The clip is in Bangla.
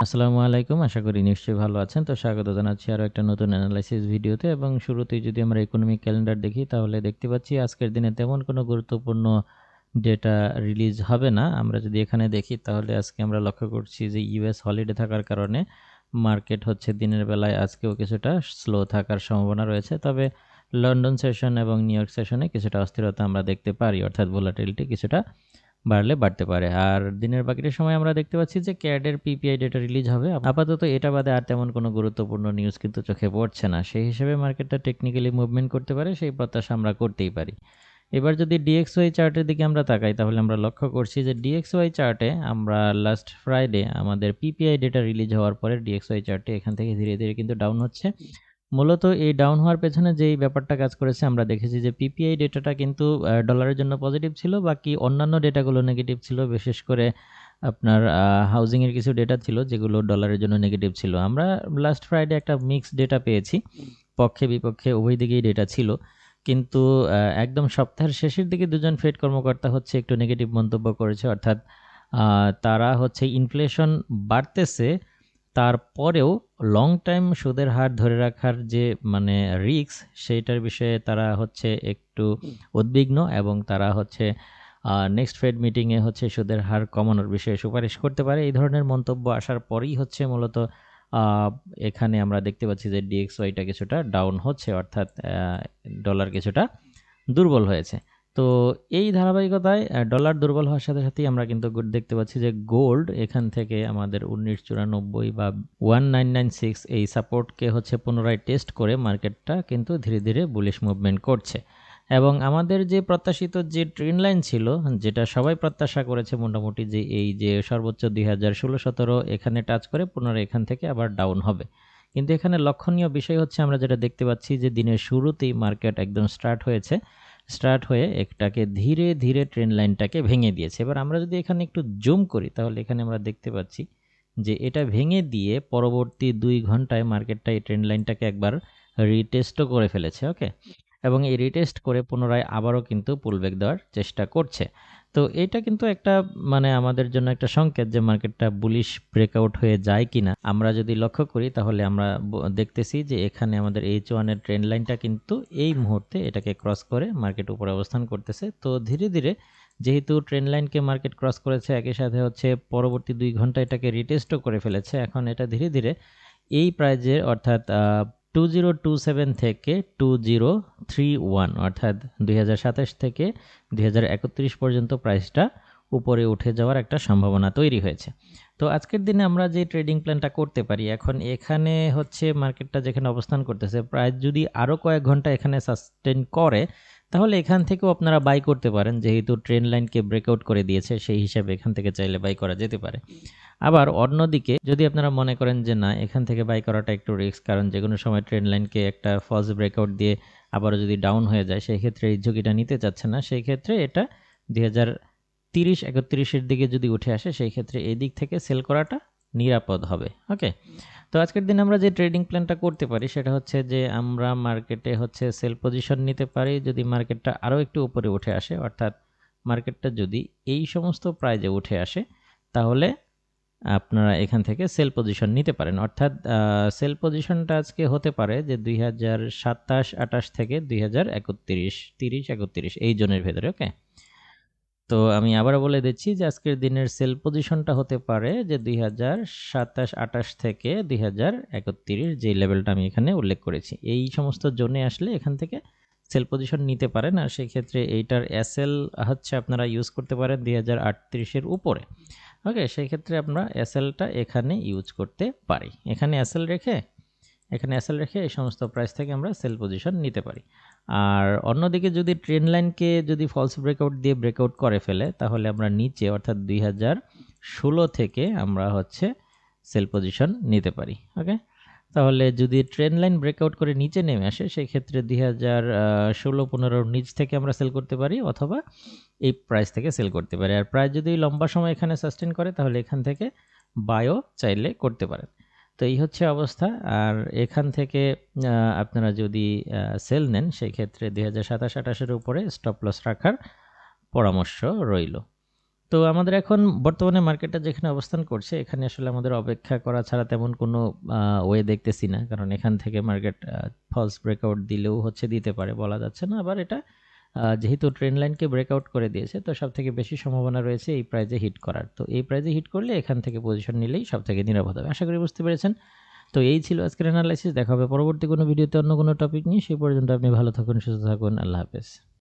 আসসালামু আলাইকুম, আশা করি নিশ্চয়ই ভালো আছেন। তো স্বাগত জানাচ্ছি আরও একটা নতুন অ্যানালাইসিস ভিডিওতে। এবং শুরুতেই যদি আমরা ইকোনমিক ক্যালেন্ডার দেখি তাহলে দেখতে পাচ্ছি আজকের দিনে তেমন কোনো গুরুত্বপূর্ণ ডেটা রিলিজ হবে না। আমরা যদি এখানে দেখি তাহলে আজকে আমরা লক্ষ্য করছি যে ইউএস হলিডে থাকার কারণে মার্কেট হচ্ছে দিনের বেলায় আজকেও কিছুটা স্লো থাকার সম্ভাবনা রয়েছে। তবে লন্ডন সেশন এবং নিউ ইয়র্ক সেশনে কিছুটা অস্থিরতা আমরা দেখতে পারি, অর্থাৎ ভোলাটিলিটি কিছুটা বাড়লে বাড়তে পারে। আর দিনের বাকিটা সময় আমরা দেখতে পাচ্ছি যে ক্যাডের পিপিআই ডেটা রিলিজ হবে। আপাতত এটা বাদে আর তেমন কোনো গুরুত্বপূর্ণ নিউজ কিন্তু চোখে পড়ছে না। সেই হিসেবে মার্কেটটা টেকনিক্যালি মুভমেন্ট করতে পারে, সেই প্রত্যাশা আমরা করতেই পারি। এবার যদি ডিএক্সওয়াই চার্টের দিকে আমরা তাকাই তাহলে আমরা লক্ষ্য করছি যে ডিএক্সওয়াই চার্টে আমরা লাস্ট ফ্রাইডে আমাদের পিপিআই ডেটা রিলিজ হওয়ার পরে ডিএক্সওয়াই চার্টে এখান থেকে ধীরে ধীরে কিন্তু ডাউন হচ্ছে। মূলত এই ডাউন হওয়ার পেছনে যেই ব্যাপারটা কাজ করেছে আমরা দেখেছি যে পিপিআই ডেটাটা কিন্তু ডলারের জন্য পজিটিভ ছিল, বাকি অন্যান্য ডেটাগুলো নেগেটিভ ছিল। বিশেষ করে আপনার হাউজিংয়ের কিছু ডেটা ছিল যেগুলো ডলারের জন্য নেগেটিভ ছিল। আমরা লাস্ট ফ্রাইডে একটা মিক্সড ডেটা পেয়েছি, পক্ষে বিপক্ষে উভয় দিকেই ডেটা ছিল। কিন্তু একদম সপ্তাহের শেষের দিকে দুজন ফেড কর্মকর্তা হচ্ছে একটু নেগেটিভ মন্তব্য করেছে, অর্থাৎ তারা হচ্ছে ইনফ্লেশন বাড়তেছে তারপরেও লং টাইম সুদের হার ধরে রাখার যে রিস্ক, সেইটার বিষয়ে তারা হচ্ছে একটু উদ্বিগ্ন এবং তারা হচ্ছে নেক্সট ফেড মিটিংয়ে হচ্ছে সুদের হার কমানোর বিষয়ে সুপারিশ করতে পারে। এই ধরনের মন্তব্য আসার পরেই হচ্ছে মূলত এখানে আমরা দেখতে পাচ্ছি যে ডিএক্সওয়াইটা কিছুটা ডাউন হচ্ছে, অর্থাৎ ডলার কিছুটা দুর্বল হয়েছে। তো এই ধারাবাহিকতায় ডলার দুর্বল হওয়ার সাথে সাথেই আমরা কিন্তু দেখতে পাচ্ছি যে গোল্ড এখান থেকে আমাদের 1994 বা 1996 এই সাপোর্টকে হচ্ছে পুনরায় টেস্ট করে মার্কেটটা কিন্তু ধীরে ধীরে বুলিশ মুভমেন্ট করছে। এবং আমাদের যে প্রত্যাশিত যে ট্রেন্ড লাইন ছিল, যেটা সবাই প্রত্যাশা করেছে মোটামুটি, যে এই যে সর্বোচ্চ 2016-17 এখানে টাচ করে পুনরায় এখান থেকে আবার ডাউন হবে। কিন্তু এখানে লক্ষণীয় বিষয় হচ্ছে আমরা যেটা দেখতে পাচ্ছি যে দিনের শুরুতেই মার্কেট একদম স্টার্ট হয়ে একটাকে ধীরে ধীরে ট্রেন্ড লাইনটাকে ভেঙে দিয়েছে। এবার আমরা যদি এখানে একটু জুম করি তাহলে এখানে আমরা দেখতে পাচ্ছি যে এটা ভেঙে দিয়ে পরবর্তী 2 ঘন্টায় মার্কেটটা এই ট্রেন্ড লাইনটাকে একবার রিটেস্টও করে ফেলেছে। ওকে, এবং এই রিটেস্ট করে পুনরায় আবারও কিন্তু পুলব্যাক দেওয়ার চেষ্টা করছে। তো এটা কিন্তু একটা আমাদের জন্য একটা সংকেত যে মার্কেটটা বুলিশ ব্রেকআউট হয়ে যায় কিনা। আমরা যদি লক্ষ্য করি তাহলে আমরা দেখতেছি যে এখানে আমাদের H1 এর ট্রেন্ড লাইনটা কিন্তু এই মুহূর্তে এটাকে ক্রস করে মার্কেট উপরে অবস্থান করতেছে। তো ধীরে ধীরে যেহেতু ট্রেন্ড লাইনকে মার্কেট ক্রস করেছে, একই সাথে হচ্ছে পরবর্তী 2 ঘন্টা এটাকে রিটেস্টও করে ফেলেছে। এখন এটা ধীরে ধীরে এই প্রাইজের অর্থাৎ 2027 থেকে 2031 অর্থাৎ 2027 থেকে 2031 পর্যন্ত প্রাইসটা উপরে উঠে যাওয়ার একটা সম্ভাবনা তৈরি হয়েছে। তো আজকের দিনে আমরা যে ট্রেডিং প্ল্যানটা করতে পারি, এখন এখানে হচ্ছে মার্কেটটা যেখানে অবস্থান করতেছে, প্রাইস যদি আরও কয়েক ঘন্টা এখানে সাস্টেন করে তাহলে এখান থেকেও আপনারা বাই করতে পারেন। যেহেতু ট্রেন্ড লাইনকে ব্রেকআউট করে দিয়েছে সেই হিসাবে এখান থেকে চাইলে বাই করা যেতে পারে। আবার অন্যদিকে যদি আপনারা মনে করেন যে না, এখান থেকে বাই করাটা একটু রিস্ক, কারণ যে কোনো সময় ট্রেন্ড লাইনকে একটা ফলস ব্রেকআউট দিয়ে আবারও যদি ডাউন হয়ে যায় সেই ক্ষেত্রে এই ঝুঁকিটা নিতে চাচ্ছে না, সেই ক্ষেত্রে এটা 2030-31-এর দিকে যদি উঠে আসে সেই ক্ষেত্রে এই দিক থেকে সেল করাটা নিরাপদ হবে। ওকে, তো আজকের দিন আমরা যে ট্রেডিং প্ল্যানটা করতে পারি সেটা হচ্ছে যে আমরা মার্কেটে হচ্ছে সেল পজিশন নিতে পারি যদি মার্কেটটা আরও একটু উপরে উঠে আসে, অর্থাৎ মার্কেটটা যদি এই সমস্ত প্রাইজে উঠে আসে তাহলে আপনারা এখান থেকে সেল পজিশন নিতে পারেন। অর্থাৎ সেল পজিশনটা আজকে হতে পারে যে 2027-28 থেকে 2031-30-31 এই জোনের ভেতরে। ওকে, তো আমি আবার বলে দিচ্ছি যে আজকের দিনের সেল পজিশনটা হতে পারে যে 2027-28 থেকে 2031, যে লেভেলটা আমি এখানে উল্লেখ করেছি। এই সমস্ত জোনে আসলে এখান থেকে সেল পজিশন নিতে পারেন। আর সেই ক্ষেত্রে এইটার এসএল হচ্ছে আপনারা ইউজ করতে পারেন 2038-এর উপরে। ওকে, সেই ক্ষেত্রে আমরা এসএলটা এখানে ইউজ করতে পারি। এখানে এসএল রেখে এই সমস্ত প্রাইস থেকে আমরা সেল পজিশন নিতে পারি। আর অন্যদিকে যদি ট্রেন্ড লাইনকে যদি ফলস ব্রেকআউট দিয়ে ব্রেকআউট করে ফেলে তাহলে আমরা নিচে অর্থাৎ 2016 থেকে আমরা হচ্ছে সেল পজিশন নিতে পারি। ওকে, তাহলে যদি ট্রেন্ড লাইন ব্রেকআউট করে নিচে নেমে আসে সেই ক্ষেত্রে 2016-15 নিচ থেকে আমরা সেল করতে পারি, অথবা এই প্রাইস থেকে সেল করতে পারি। আর প্রাইস যদি লম্বা সময় এখানে সাস্টেন করে তাহলে এখান থেকে বায়ও চাইলে করতে পারেন। তো এই হচ্ছে অবস্থা। আর এখান থেকে আপনারা যদি সেল নেন সেই ক্ষেত্রে 2027-28-এর উপরে স্টপ লস রাখার পরামর্শ রইল। তো আমাদের এখন বর্তমানে মার্কেটটা যেখানে অবস্থান করছে এখানে আসলে আমাদের অপেক্ষা করা ছাড়া তেমন কোনো ওয়ে দেখতেছি না, কারণ এখান থেকে মার্কেট ফলস ব্রেকআউট দিলেও হচ্ছে দিতে পারে, বলা যাচ্ছে না। আবার এটা যেহেতু ট্রেন্ড লাইনকে ব্রেকআউট করে দিয়েছে, তো সবথেকে বেশি সম্ভাবনা রয়েছে এই প্রাইজে হিট করার। তো এই প্রাইজে হিট করলে এখান থেকে পজিশন নিলেই সবথেকে নিরাপদ হবে। আশা করি বুঝতে পেরেছেন। তো এই ছিল আজকের অ্যানালাইসিস। দেখা হবে পরবর্তী কোনো ভিডিওতে অন্য কোনো টপিক নিয়ে। সেই পর্যন্ত আপনি ভালো থাকুন, সুস্থ থাকুন। আল্লাহ হাফেজ।